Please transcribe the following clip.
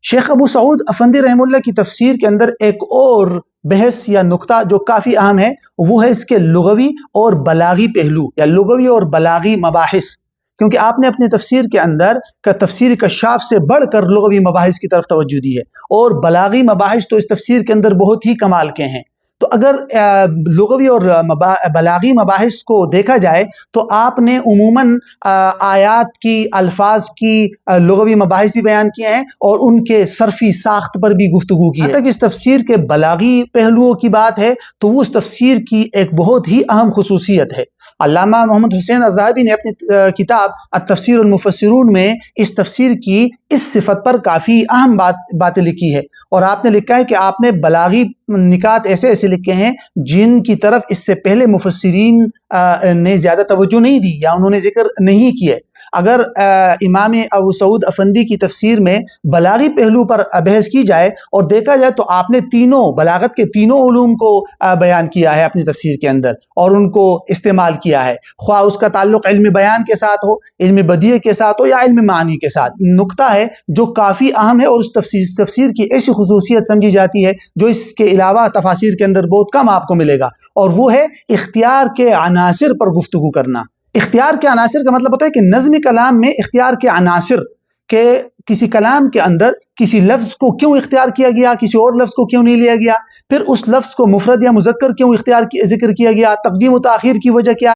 شیخ ابو سعود افندی رحمہ اللہ کی تفسیر کے اندر ایک اور بحث یا نقطہ جو کافی اہم ہے وہ ہے اس کے لغوی اور بلاغی پہلو یا لغوی اور بلاغی مباحث، کیونکہ آپ نے اپنی تفسیر کے اندر تفسیر کشاف سے بڑھ کر لغوی مباحث کی طرف توجہ دی ہے، اور بلاغی مباحث تو اس تفسیر کے اندر بہت ہی کمال کے ہیں۔ تو اگر لغوی اور بلاغی مباحث کو دیکھا جائے تو آپ نے عموماً آیات کی الفاظ کی لغوی مباحث بھی بیان کیے ہیں اور ان کے صرفی ساخت پر بھی گفتگو کی ہے۔ تک اس تفسیر کے بلاغی پہلوؤں کی بات ہے تو وہ اس تفسیر کی ایک بہت ہی اہم خصوصیت ہے۔ علامہ محمد حسین الذہبی نے اپنی کتاب التفسیر المفسرون میں اس تفسیر کی اس صفت پر کافی اہم باتیں لکھی ہے، اور آپ نے لکھا ہے کہ آپ نے بلاغی نکات ایسے ایسے لکھے ہیں جن کی طرف اس سے پہلے مفسرین نے زیادہ توجہ نہیں دی یا انہوں نے ذکر نہیں کیا۔ اگر امام ابو سعود افندی کی تفسیر میں بلاغی پہلو پر بحث کی جائے اور دیکھا جائے تو آپ نے بلاغت کے تینوں علوم کو بیان کیا ہے اپنی تفسیر کے اندر اور ان کو استعمال کیا ہے، خواہ اس کا تعلق علم بیان کے ساتھ ہو، علم بدیع کے ساتھ ہو یا علم معانی کے ساتھ۔ نقطہ ہے جو کافی اہم ہے اور اس تفسیر کی ایسی خصوصیت سمجھی جاتی ہے جو اس کے علاوہ تفاسیر کے اندر بہت کم آپ کو ملے گا، اور وہ ہے اختیار کے عناصر پر گفتگو کرنا۔ اختیار کے عناصر کا مطلب ہوتا ہے کہ نظم کلام میں اختیار کے عناصر، کہ کسی کلام کے اندر کسی لفظ کو کیوں اختیار کیا گیا، کسی اور لفظ کو کیوں نہیں لیا گیا، پھر اس لفظ کو مفرد یا مذکر کیوں ذکر کیا گیا، تقدیم و تاخیر کی وجہ کیا